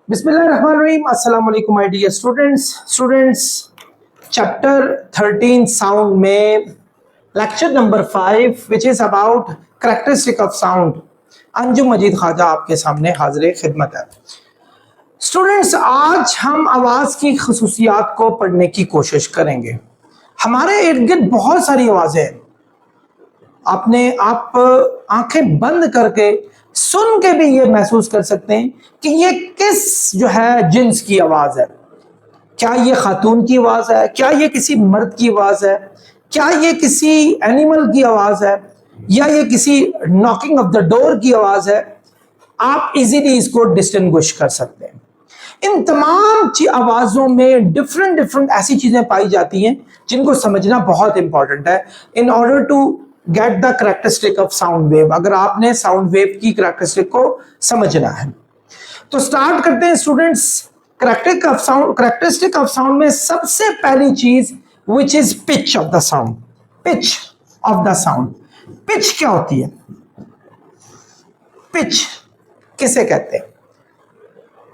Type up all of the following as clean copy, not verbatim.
बिस्मिल्लाहिर्रहमानिर्रहीम। अस्सलाम वालेकुम my dear students chapter 13 sound में lecture number 5 which is about characteristic of sound. Anjum Majid Khwaja आपके सामने हाजिर खिदमत है। स्टूडेंट्स, आज हम आवाज की खसूसियात को पढ़ने की कोशिश करेंगे। हमारे इर्द गिर्द बहुत सारी आवाजें हैं। आप आंखें बंद करके सुन के भी ये महसूस कर सकते हैं कि ये किस जो है जिन्स की आवाज है। क्या ये खातून की आवाज है, क्या ये किसी मर्द की आवाज है, क्या ये किसी एनिमल की आवाज है, या ये किसी नॉकिंग ऑफ द डोर की आवाज है। आप इजीली इसको डिस्टिंग्विश कर सकते हैं। इन तमाम आवाजों में डिफरेंट डिफरेंट ऐसी चीजें पाई जाती हैं जिनको समझना बहुत इंपॉर्टेंट है in order to get the characteristic of sound wave. अगर आपने साउंड वेव की करैक्टरिस्टिक को समझना है तो स्टार्ट करते हैं स्टूडेंट्स। करैक्टरिस्टिक ऑफ साउंड में सबसे पहली चीज which is pitch of the sound. Pitch of the sound, pitch क्या होती है? पिच किसे कहते हैं?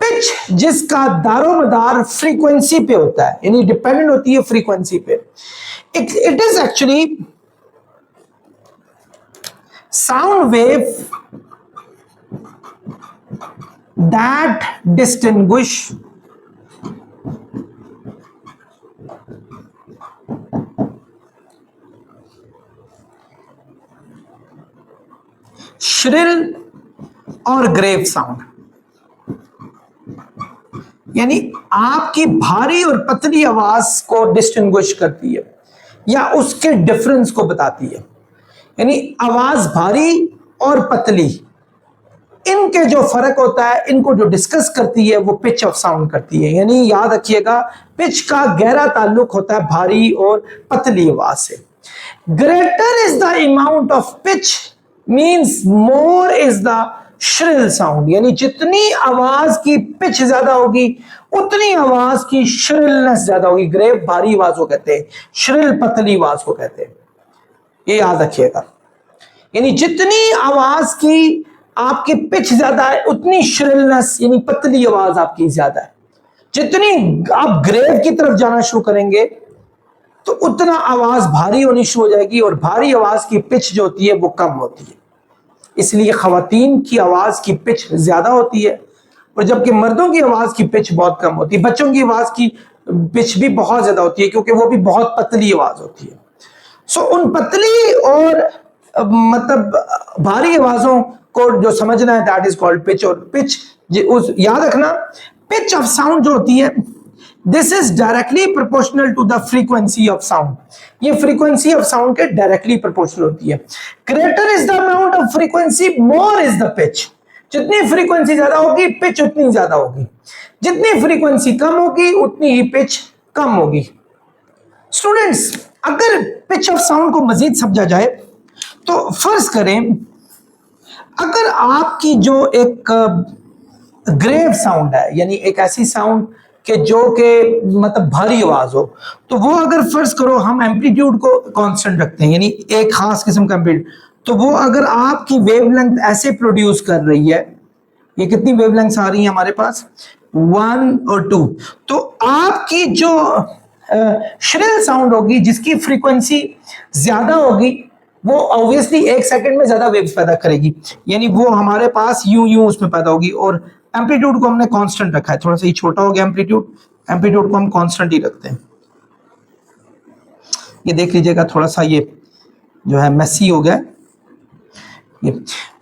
पिच जिसका दारोमदार फ्रीक्वेंसी पे होता है, यानी डिपेंडेंट होती है फ्रीक्वेंसी पे। It is actually sound wave that distinguish shrill और ग्रेव साउंड, यानी आपकी भारी और पतली आवाज को डिस्टिंग्विश करती है या उसके डिफरेंस को बताती है। यानी आवाज भारी और पतली, इनके जो फर्क होता है, इनको जो डिस्कस करती है वो पिच ऑफ साउंड करती है। यानी याद रखिएगा, पिच का गहरा ताल्लुक होता है भारी और पतली आवाज से। Greater is the amount of pitch means more is the shrill sound. यानी जितनी आवाज की पिच ज्यादा होगी उतनी आवाज की श्रिलनेस ज्यादा होगी। ग्रेव भारी आवाज को कहते हैं, श्रिल पतली आवाज को कहते हैं। ये याद रखिएगा। यानी जितनी आवाज की आपकी पिच ज्यादा है उतनी श्रिलनेस यानी पतली आवाज आपकी ज्यादा है। जितनी आप ग्रेव की तरफ जाना शुरू करेंगे तो उतना आवाज भारी होनी शुरू हो जाएगी और भारी आवाज की पिच जो होती है वो कम होती है। इसलिए खवातीन की आवाज की पिच ज्यादा होती है और जबकि मर्दों की आवाज की पिच बहुत कम होती है। बच्चों की आवाज की पिच भी बहुत ज्यादा होती है क्योंकि वो भी बहुत पतली आवाज होती है। सो उन पतली और मतलब भारी आवाजों को जो समझना है दैट इज कॉल्ड पिच। और पिच उस याद रखना, पिच ऑफ साउंड जो होती है this is directly proportional to the frequency of sound. ये फ्रीक्वेंसी ऑफ साउंड के डायरेक्टली प्रोपोर्शनल होती है। Greater is the amount of frequency more is the pitch. जितनी फ्रीक्वेंसी ज्यादा होगी पिच उतनी ज्यादा होगी, जितनी फ्रीक्वेंसी कम होगी उतनी ही पिच कम होगी। स्टूडेंट्स, अगर पिच ऑफ साउंड को मजीद समझा जाए तो फर्ज करें अगर आपकी जो एक ग्रेव साउंड है, यानी एक ऐसी साउंड के जो के मतलब भारी आवाज हो, तो वो अगर फर्ज करो हम एम्पलीट्यूड को कांस्टेंट रखते हैं, यानी एक खास किस्म का एम्पलीट्यूड, तो वो अगर आपकी वेवलेंथ ऐसे प्रोड्यूस कर रही है, ये कितनी वेवलेंथ्स आ रही है हमारे पास 1 और 2, तो आपकी जो श्रिल साउंड होगी जिसकी फ्रीक्वेंसी ज्यादा होगी वो ऑब्वियसली 1 सेकंड में ज्यादा वेव्स पैदा करेगी। यानी वो हमारे पास यूं यूं उसमें पैदा होगी। और एम्पलीट्यूड को हमने कांस्टेंट रखा है, थोड़ा सा ये छोटा हो गया एम्पलीट्यूड को हम कांस्टेंट ही रखते हैं। ये देख लीजिएगा, थोड़ा सा ये जो है मेसी हो गया। ये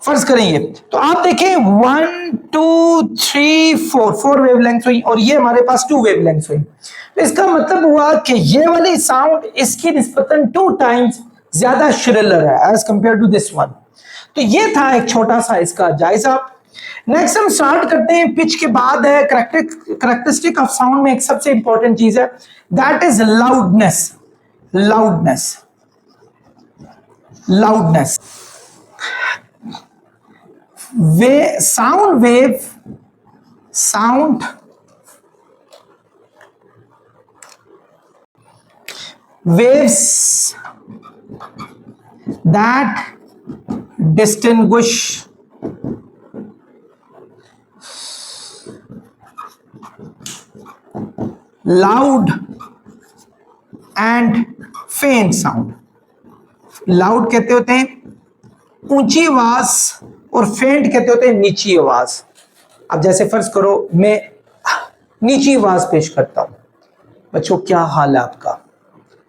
फर्ज करें ये, तो आप देखें 1 2 3 4 वेवलेंथ हुई और ये हमारे पास 2 वेवलेंथ हुई। तो इसका मतलब हुआ कि ये वाली साउंड इसकी निस्बतन 2 टाइम्स ज्यादा श्रिलर है as compare to this one. तो ये था एक छोटा सा इसका जायजा। नेक्स्ट हम स्टार्ट करते हैं पिच के बाद है करैक्टरिस्टिक ऑफ साउंड में एक सबसे इंपॉर्टेंट चीज है that is loudness. Loudness sound waves that distinguish loud and फेंट साउंड। लाउड कहते होते हैं ऊंची आवाज और फेंट कहते होते हैं नीची आवाज। अब जैसे फर्ज करो मैं नीची आवाज पेश करता हूं, बच्चों क्या हाल है आपका,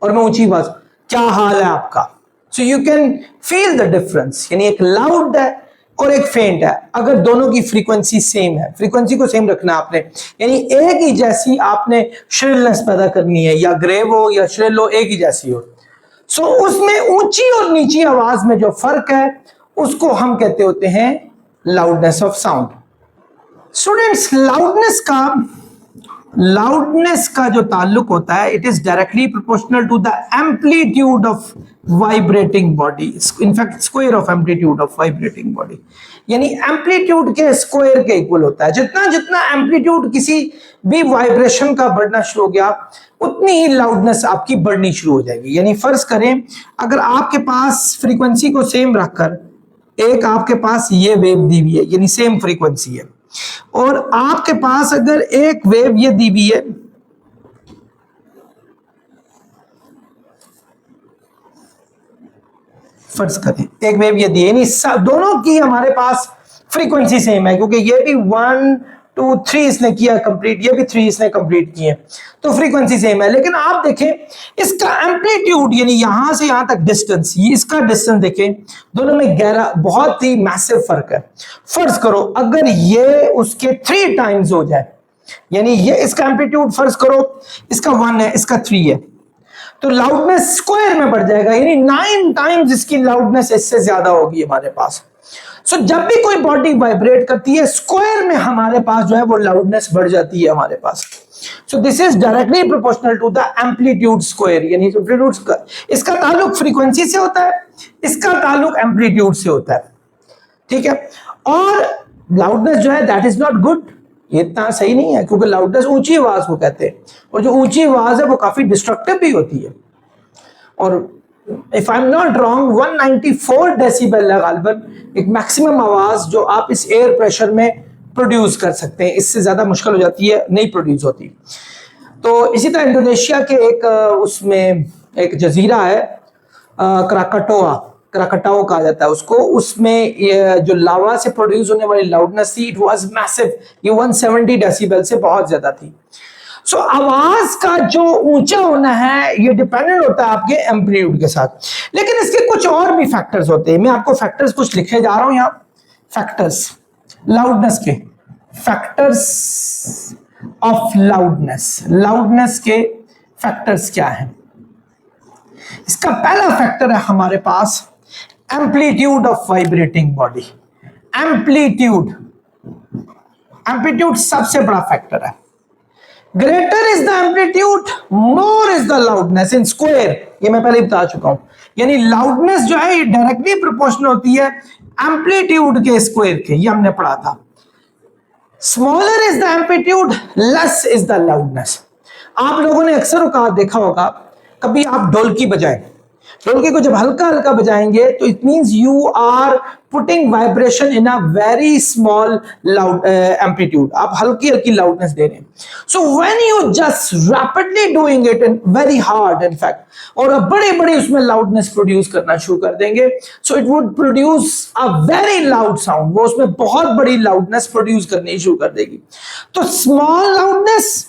और मैं ऊंची आवाज क्या हाल है आपका। So you can feel the difference, यानी एक लाउड है और एक फेंट है। अगर दोनों की फ्रीक्वेंसी सेम है, फ्रीक्वेंसी को सेम रखना आपने, यानी एक ही जैसी आपने श्रिलनेस पैदा करनी है, या ग्रेव हो या श्रिल हो, एक ही जैसी हो। सो उसमें ऊंची और नीची आवाज में जो फर्क है उसको हम कहते होते हैं loudness of sound. Students, loudness का जो ताल्लुक होता है, it is directly proportional to the amplitude of vibrating body, in fact square of amplitude of vibrating body, यानी एम्पलीट्यूड के स्क्वायर के इक्वल होता है। जितना जितना एम्पलीट्यूड किसी भी वाइब्रेशन का बढ़ना शुरू हो गया, उतनी ही लाउडनेस आपकी बढ़नी शुरू हो जाएगी। यानी फर्ज करें अगर आपके पास फ्रीक्वेंसी को सेम रखकर एक आपके पास ये वेव दी हुई है, यानी सेम फ्रीक्वेंसी है, और आपके पास अगर एक वेव ये दी हुई है, फर्ज करें एक वेव ये दी है, यानी दोनों की हमारे पास फ्रीक्वेंसी सेम है, क्योंकि ये भी 1 2 3 इसने किया कंप्लीट, ये भी 3 इसने कंप्लीट किए, तो फ्रीक्वेंसी सेम है। लेकिन आप देखें इसका एम्पलीट्यूड, यानी यहां से यहां तक डिस्टेंस, इसका डिस्टेंस देखें, दोनों में गहरा बहुत ही मैसिव फर्क है। फर्ज करो अगर ये उसके 3 टाइम्स हो जाए, यानी ये इसका एम्पलीट्यूड फर्ज करो इसका 1 है, इसका 3 है, तो लाउडनेस स्क्वायर में बढ़ जाएगा, यानी 9 टाइम्स इसकी लाउडनेस इससे ज्यादा होगी हमारे पास। सो जब भी कोई बॉडी वाइब्रेट करती है, स्क्वायर में हमारे पास जो है वो लाउडनेस बढ़ जाती है हमारे पास। So this is directly proportional to the amplitude square, यानी एम्पलीट्यूड स्क्वायर, इसका ताल्लुक फ्रीक्वेंसी से होता है, इसका ताल्लुक एम्पलीट्यूड से होता है, ठीक है। और लाउडनेस जो है दैट इज नॉट गुड, ये इतना सही नहीं है, क्योंकि लाउडनेस ऊंची आवाज को कहते हैं, और जो ऊंची आवाज है वो काफी डिस्ट्रक्टिव भी होती है। और if I am not wrong 194 decibel है गालिबन एक मैक्सिमम आवाज जो आप इस एयर प्रेशर में प्रोड्यूस कर सकते हैं, इससे ज्यादा मुश्किल हो जाती है, नहीं प्रोड्यूस होती। तो इसी तरह इंडोनेशिया के एक उसमें एक जजीरा है क्राकाटाओ कहा जाता है उसको, उसमें ये जो लावा से प्रोड्यूस होने वाली लाउडनेस थी, इट वाज मैसिव, ये 170 डेसिबल से बहुत ज्यादा थी। सो आवाज का जो ऊंचा होना है ये डिपेंडेंट होता है आपके एम्पलीट्यूड के साथ। लेकिन इसके कुछ और भी फैक्टर्स होते हैं, मैं आपको फैक्टर्स कुछ लिखे जा रहा हूं यहाँ, फैक्टर्स लाउडनेस के, फैक्टर्स ऑफ लाउडनेस के फैक्टर्स क्या है। इसका पहला फैक्टर है हमारे पास amplitude of vibrating body. Amplitude सबसे बड़ा फैक्टर है। Greater is the amplitude more is the loudness in square, ये मैं पहले बता चुका हूं, यानी लाउडनेस जो है ये डायरेक्टली प्रोपोर्शनल होती है एम्पलीट्यूड के स्क्वायर के, ये हमने पढ़ा था। Smaller is the amplitude less is the loudness. आप लोगों ने अक्सर औकात देखा होगा, कभी आप ढोलकी बजाएं, ढोलकी को जब हल्का हल्का बजाएंगे तो it means you are putting vibration in a very small loud amplitude, आप हल्की हल्की लाउडनेस दे रहे हैं। So when you just rapidly doing it and very hard in fact, और बड़े बड़े उसमें लाउडनेस प्रोड्यूस करना शुरू कर देंगे, so it would produce a very loud sound, वो उसमें बहुत बड़ी लाउडनेस प्रोड्यूस करनी शुरू कर देगी। तो small loudness,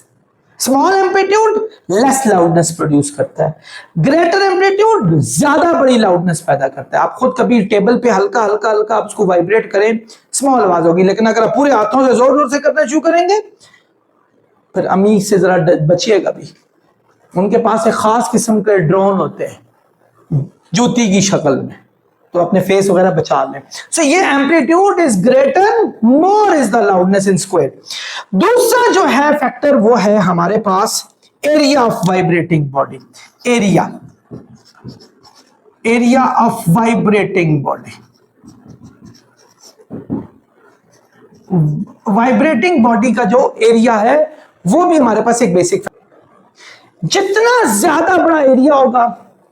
small amplitude less loudness produce करता है, ग्रेटर एम्पलीट्यूड ज्यादा बड़ी लाउडनेस पैदा करता है। आप खुद कभी टेबल पे हल्का हल्का हल्का आप उसको वाइब्रेट करें, स्मॉल आवाज होगी, लेकिन अगर आप पूरे हाथों से जोर जोर से करना शुरू करेंगे, फिर अमीर से जरा बचिएगा भी, उनके पास एक खास किस्म के ड्रोन होते हैं जूती की शक्ल में, तो अपने फेस वगैरह बचा लें। सो ये amplitude is greater more is the loudness in square. दूसरा जो है फैक्टर वो है हमारे पास area of vibrating body. Area of vibrating body, vibrating body का जो एरिया है वो भी हमारे पास एक बेसिक, जितना ज्यादा बड़ा एरिया होगा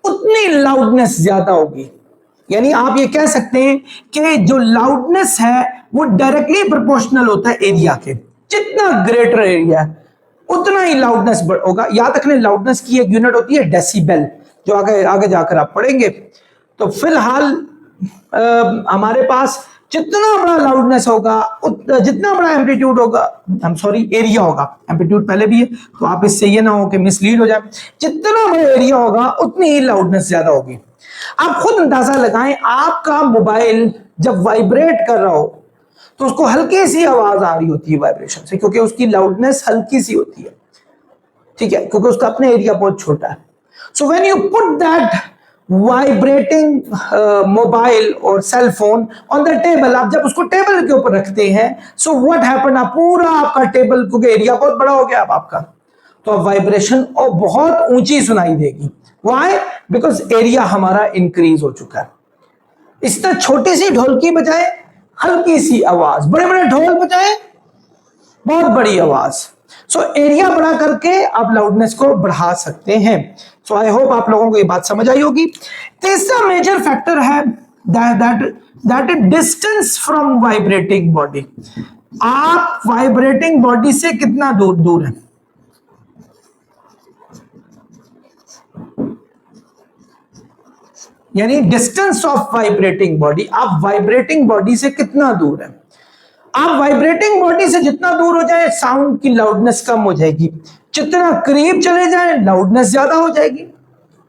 उतनी लाउडनेस ज्यादा होगी। यानी आप ये कह सकते हैं कि जो लाउडनेस है वो डायरेक्टली प्रोपोर्शनल होता है एरिया के, जितना ग्रेटर एरिया है उतना ही लाउडनेस होगा। याद रखने लाउडनेस की एक यूनिट होती है डेसिबल, जो आगे आगे जाकर आप पढ़ेंगे। तो फिलहाल हमारे पास जितना बड़ा लाउडनेस होगा, जितना बड़ा एम्पलीट्यूड होगा, एरिया होगा, एम्पलीट्यूड पहले भी है तो आप इससे ये ना हो कि मिसलीड हो जाए, जितना बड़ा एरिया होगा उतनी ही लाउडनेस ज्यादा होगी। आप खुद अंदाजा लगाएं, आपका मोबाइल जब वाइब्रेट कर रहा हो तो उसको हल्की सी आवाज आ रही होती है वाइब्रेशन से, क्योंकि उसकी लाउडनेस हल्की सी होती है, ठीक है, क्योंकि उसका अपना एरिया बहुत छोटा है। So when you put that vibrating mobile और cell phone on the table, आप जब उसको टेबल के ऊपर रखते हैं, सो व्हाट हैपन, आप पूरा आपका टेबल, क्योंकि एरिया बहुत बड़ा हो गया अब आपका, तो अब वाइब्रेशन और बहुत ऊंची सुनाई देगी। व्हाई? बिकॉज एरिया हमारा इंक्रीज हो चुका है। इस तरह छोटी सी ढोलकी बजाए हल्की सी आवाज, बड़े बड़े ढोल बजाए बहुत बड़ी आवाज। सो एरिया बढ़ा करके आप लाउडनेस को बढ़ा सकते हैं। सो आई होप आप लोगों को ये बात समझ आई होगी। तीसरा मेजर फैक्टर है that is distance from vibrating body. आप वाइब्रेटिंग बॉडी से कितना दूर दूर है, यानी डिस्टेंस ऑफ वाइब्रेटिंग बॉडी, आप वाइब्रेटिंग बॉडी से कितना दूर है। आप वाइब्रेटिंग बॉडी से जितना दूर हो जाए साउंड की लाउडनेस कम हो जाएगी, जितना करीब चले जाए लाउडनेस ज्यादा हो जाएगी।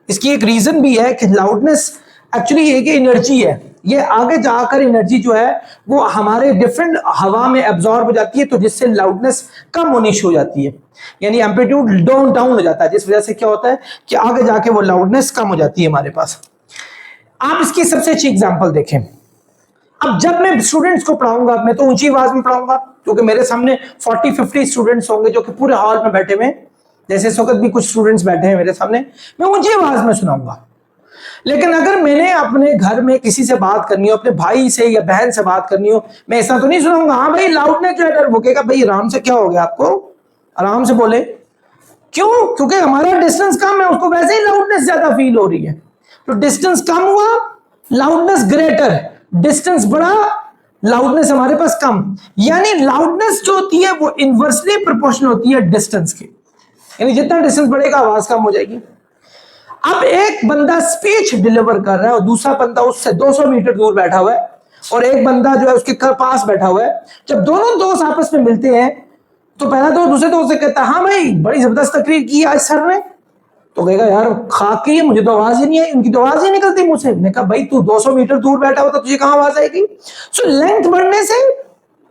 इसकी एक रीजन भी है कि लाउडनेस एक्चुअली एक एनर्जी है, ये आगे जाकर एनर्जी जो है वो हमारे डिफरेंट हवा में एब्जॉर्ब हो जाती है, तो जिससे लाउडनेस कम होनी शुरू हो जाती है, यानी एम्पलीट्यूड डाउन हो जाता है, जिस वजह से क्या होता है कि आगे जाके वो लाउडनेस कम हो जाती है हमारे पास। आप इसकी सबसे अच्छी एग्जांपल देखें। अब जब मैं स्टूडेंट्स को पढ़ाऊंगा, मैं तो ऊंची आवाज में पढ़ाऊंगा, क्योंकि मेरे सामने 40-50 स्टूडेंट्स होंगे जो कि पूरे हॉल में बैठे हुए, जैसे इस वक्त भी कुछ स्टूडेंट्स बैठे हैं मेरे सामने, मैं ऊंची आवाज में सुनाऊंगा। लेकिन अगर मैंने अपने घर में किसी से बात करनी हो, अपने भाई से या बहन से बात करनी हो, मैं ऐसा तो नहीं सुनाऊंगा, हाँ भाई लाउडनेस जो है, वो कहेगा भाई आराम से, क्या हो गया आपको, आराम से बोले। क्यों? क्योंकि हमारा डिस्टेंस कम है, उसको वैसे ही लाउडनेस ज्यादा फील हो रही है। तो डिस्टेंस कम हुआ, लाउडनेस ग्रेटर, डिस्टेंस बढ़ा, लाउडनेस हमारे पास कम, यानी लाउडनेस जो होती है वो इनवर्सली प्रोपोर्शनल होती है डिस्टेंस के, यानी जितना डिस्टेंस बढ़ेगा आवाज कम हो जाएगी। अब एक बंदा स्पीच डिलीवर कर रहा है और दूसरा बंदा उससे 200 मीटर दूर बैठा हुआ है, और एक बंदा जो है उसके पास बैठा हुआ है। जब दोनों दोस्त आपस में मिलते हैं तो पहला दोस्त दूसरे दोस्त से कहता है, हाँ भाई बड़ी जबरदस्त तकरीर की आज सर ने, तो कहेगा यार खाक की है, मुझे तो आवाज ही नहीं है, उनकी तो आवाज ही निकलती मुंह से। मैंने कहा भाई तू 200 मीटर दूर बैठा हुआ था, तुझे कहां आवाज आएगी। सो लेंथ बढ़ने से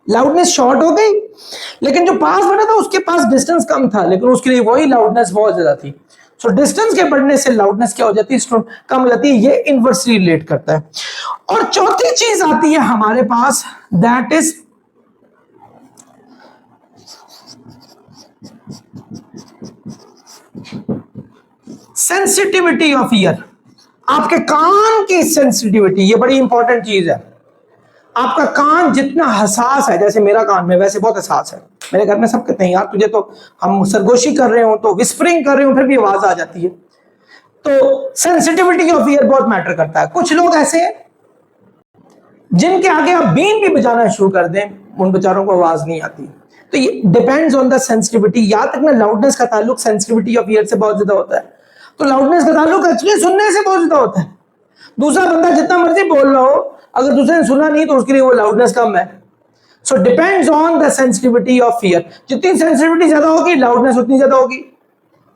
लाउडनेस शॉर्ट हो गई, लेकिन जो पास बैठा था उसके पास डिस्टेंस कम था, लेकिन उसके लिए वही लाउडनेस बहुत ज्यादा थी। सो डिस्टेंस के बढ़ने से लाउडनेस क्या हो जाती है, कम हो जाती है। ये इनवर्सली रिलेट करता है। और चौथी चीज आती है हमारे पास, that is sensitivity of ear. आपके कान की सेंसिटिविटी, ये बड़ी इंपॉर्टेंट चीज है। आपका कान जितना हसास है, जैसे मेरा कान में वैसे बहुत हसास है, मेरे घर में सब कहते हैं यार तुझे तो, हम सरगोशी कर रहे हो तो विस्परिंग कर रहे हो फिर भी आवाज आ जाती है। तो सेंसिटिविटी ऑफ ईयर बहुत मैटर करता है। कुछ लोग ऐसे हैं जिनके आगे आप बीन भी बजाना शुरू कर दें, उन बेचारों को आवाज नहीं आती। तो ये डिपेंड्स ऑन द सेंसिटिविटी। याद रखना लाउडनेस का ताल्लुक सेंसिटिविटी ऑफ ईयर से बहुत ज्यादा होता है। तो लाउडनेस का ताल्लुक एक्चुअली सुनने से बहुत ज्यादा होता है। दूसरा बंदा जितना मर्जी बोल रहा हो, अगर दूसरे ने सुना नहीं तो उसके लिए वो लाउडनेस कम है। So depends on the sensitivity of year. जितनी सेंसिटिविटी ज्यादा होगी लाउडनेस उतनी ज्यादा होगी,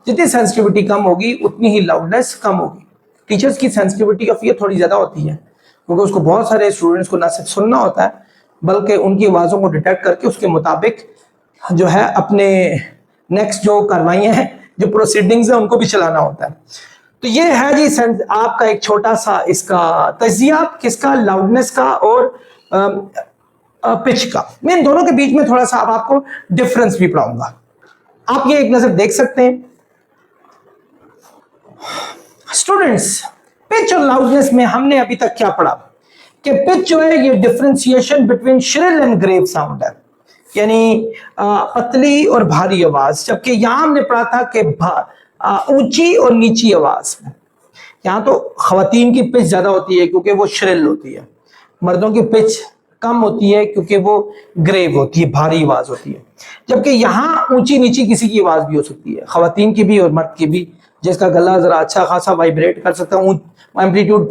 जितनी सेंसिटिविटी कम होगी उतनी ही लाउडनेस कम होगी। टीचर्स की सेंसिटिविटी ऑफ ईयर थोड़ी ज्यादा होती है, क्योंकि उसको बहुत सारे स्टूडेंट्स को ना सिर्फ सुनना होता है बल्कि उनकी आवाजों को डिटेक्ट करके उसके मुताबिक जो है अपने नेक्स्ट जो कार्रवाइयां हैं, जो प्रोसीडिंग्स है, उनको भी चलाना होता है। तो ये है जी आपका एक छोटा सा इसका तजिया, किसका, लाउडनेस का और पिच का। मैं इन दोनों के बीच में थोड़ा सा अब आपको डिफरेंस भी पढ़ाऊंगा। आप ये एक नजर देख सकते हैं स्टूडेंट्स। पिच और लाउडनेस में हमने अभी तक क्या पढ़ा कि पिच जो है ये differentiation between shrill and grave sound है, यानी पतली और भारी आवाज। जबकि यहां हमने पढ़ा था कि ऊंची और नीची आवाज में। यहां तो खवातीन की पिच ज्यादा होती है क्योंकि वो श्रिल होती है, मर्दों की पिच कम होती है क्योंकि वो ग्रेव होती है, भारी आवाज होती है। जबकि यहाँ ऊंची नीची किसी की आवाज भी हो सकती है, खवातीन की भी और मर्द की भी। जिसका गला जरा अच्छा खासा वाइब्रेट कर सकता है, एम्पलीट्यूड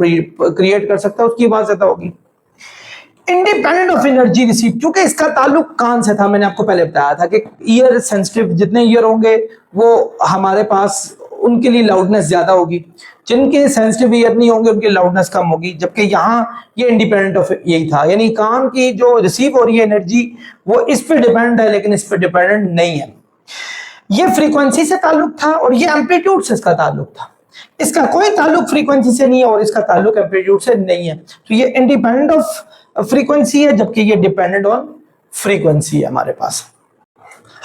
क्रिएट कर सकता है, उसकी आवाज ज्यादा होगी। इंडिपेंडेंट ऑफ एनर्जी रिसीव, क्योंकि इसका ताल्लुक कान से था, मैंने आपको पहले बताया था कि ईयर सेंसिटिव जितने ईयर होंगे वो हमारे पास, उनके लिए लाउडनेस ज्यादा होगी। जिनके सेंसिटिव ईयर नहीं होंगे उनकी लाउडनेस कम होगी। जबकि यहाँ ये इंडिपेंडेंट ऑफ यही था, यानी कान की जो रिसीव हो रही है एनर्जी वो इस पे डिपेंड है, लेकिन इस पे डिपेंडेंट नहीं है। ये फ्रीक्वेंसी से ताल्लुक था और ये एम्पलीट्यूड से इसका ताल्लुक था। इसका कोई ताल्लुक फ्रीक्वेंसी से नहीं है और इसका ताल्लुक एम्पलीट्यूड से नहीं है। तो ये इंडिपेंडेंट ऑफ फ्रीक्वेंसी है, जबकि ये डिपेंडेंट ऑन फ्रीक्वेंसी है हमारे पास।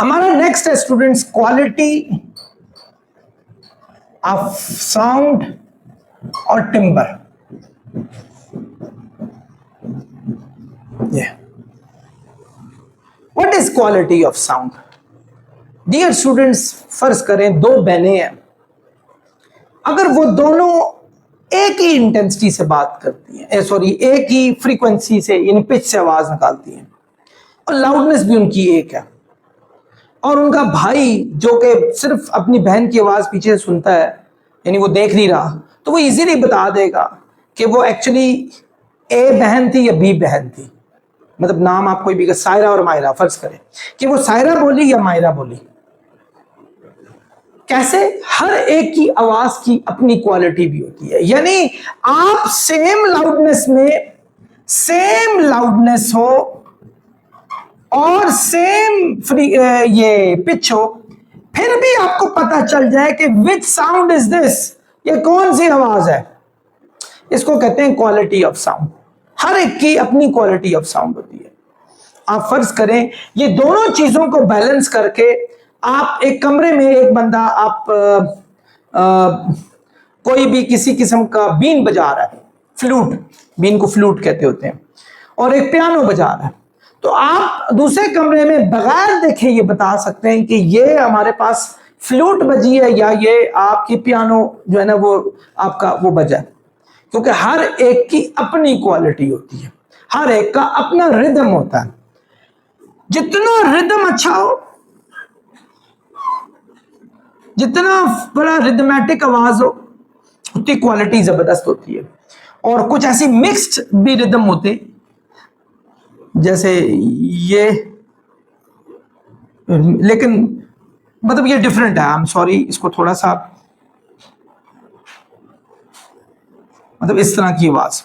हमारा नेक्स्ट है स्टूडेंट्स, क्वालिटी ऑफ साउंड और timbre. What is quality of sound? Dear students, फर्ज करें दो बहनें हैं, अगर वो दोनों एक ही इंटेंसिटी से बात करती हैं, सॉरी एक ही फ्रीक्वेंसी से यानी पिच से आवाज निकालती हैं और लाउडनेस भी उनकी एक है, और उनका भाई जो कि सिर्फ अपनी बहन की आवाज पीछे से सुनता है, यानी वो देख नहीं रहा, तो वो इजीली बता देगा कि वो एक्चुअली ए बहन थी या बी बहन थी। मतलब नाम आप कोई भी, सायरा और मायरा फर्ज करें कि वो सायरा बोली या मायरा बोली। कैसे? हर एक की आवाज की अपनी क्वालिटी भी होती है, यानी आप सेम लाउडनेस में सेम लाउडनेस हो और सेम ये पिच हो, फिर भी आपको पता चल जाए कि विच साउंड इज दिस, ये कौन सी आवाज है, इसको कहते हैं क्वालिटी ऑफ साउंड। हर एक की अपनी क्वालिटी ऑफ साउंड होती है। आप फर्ज करें ये दोनों चीजों को बैलेंस करके आप एक कमरे में, एक बंदा आप कोई भी किसी किस्म का बीन बजा रहा है, फ्लूट, बीन को फ्लूट कहते होते हैं, और एक पियानो बजा रहा है, तो आप दूसरे कमरे में बगैर देखे ये बता सकते हैं कि ये हमारे पास फ्लूट बजी है या ये आपकी पियानो जो है ना वो आपका वो बजा है। क्योंकि हर एक की अपनी क्वालिटी होती है, हर एक का अपना रिदम होता है। जितना रिदम अच्छा हो, जितना बड़ा रिदमेटिक आवाज हो, उतनी क्वालिटी जबरदस्त होती है। और कुछ ऐसी मिक्स्ड भी रिदम होते, जैसे ये, लेकिन मतलब ये डिफरेंट है, आई एम सॉरी, इसको थोड़ा सा मतलब इस तरह की आवाज,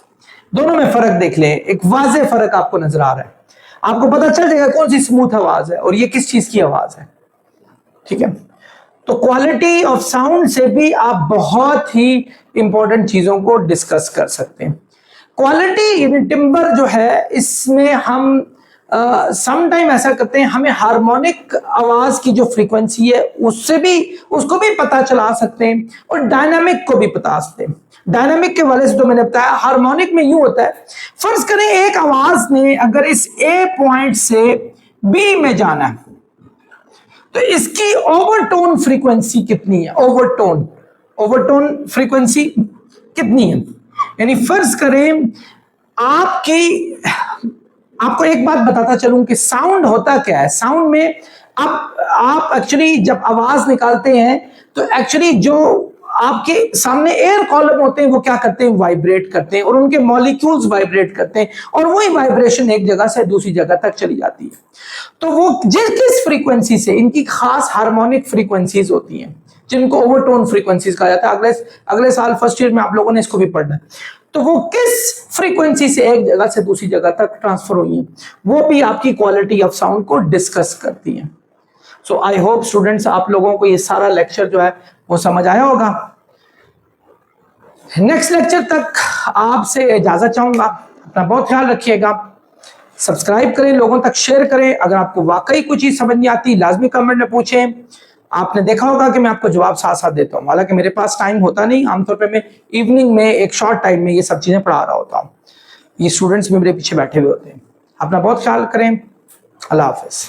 दोनों में फर्क देख लें, एक वाज़ेह फर्क आपको नजर आ रहा है, आपको पता चल जाएगा कौन सी स्मूथ आवाज है और ये किस चीज की आवाज है। ठीक है, तो क्वालिटी ऑफ साउंड से भी आप बहुत ही इंपॉर्टेंट चीजों को डिस्कस कर सकते हैं। क्वालिटी इन टिम्बर जो है, इसमें हम सम टाइम ऐसा करते हैं, हमें हार्मोनिक आवाज की जो फ्रीक्वेंसी है उससे भी, उसको भी पता चला सकते हैं और डायनामिक को भी बता सकते हैं। डायनामिक के वाले से तो मैंने बताया, हार्मोनिक में यूं होता है, फर्ज करें एक आवाज ने अगर इस ए पॉइंट से बी में जाना है, तो इसकी ओवरटोन फ्रीक्वेंसी कितनी है, ओवरटोन फ्रीक्वेंसी कितनी है। यानी फर्ज करें आपको एक बात बताता चलूं कि साउंड होता क्या है। साउंड में आप एक्चुअली जब आवाज निकालते हैं तो एक्चुअली जो आपके सामने एयर कॉलम होते हैं वो क्या करते हैं, वाइब्रेट करते हैं और उनके मॉलिक्यूल्स वाइब्रेट करते हैं और वही वाइब्रेशन एक जगह से दूसरी जगह तक चली जाती है। तो वो किस फ्रीक्वेंसी से, इनकी खास हार्मोनिक फ्रीक्वेंसीज होती हैं जिनको ओवरटोन फ्रीक्वेंसीज कहा जाता है। अगले साल फर्स्ट ईयर में आप लोगों ने इसको भी पढ़ना है। तो वो किस फ्रीक्वेंसी से एक जगह से दूसरी जगह तक ट्रांसफर हुई है, वो भी आपकी क्वालिटी ऑफ साउंड को डिस्कस करती है। सो आई होप स्टूडेंट्स आप लोगों को ये सारा लेक्चर जो है वो समझ आया होगा। नेक्स्ट लेक्चर तक आपसे इजाजत चाहूंगा, अपना बहुत ख्याल रखिएगा, सब्सक्राइब करें, लोगों तक शेयर करें। अगर आपको वाकई कुछ चीज समझ नहीं आती लाजमी कमेंट में पूछें। आपने देखा होगा कि मैं आपको जवाब साथ साथ देता हूँ, हालांकि मेरे पास टाइम होता नहीं, आमतौर पे मैं इवनिंग में एक शॉर्ट टाइम में ये सब चीजें पढ़ा रहा होता हूँ। ये स्टूडेंट्स भी मेरे पीछे बैठे हुए होते हैं। अपना बहुत ख्याल करें, अल्लाह हाफिज।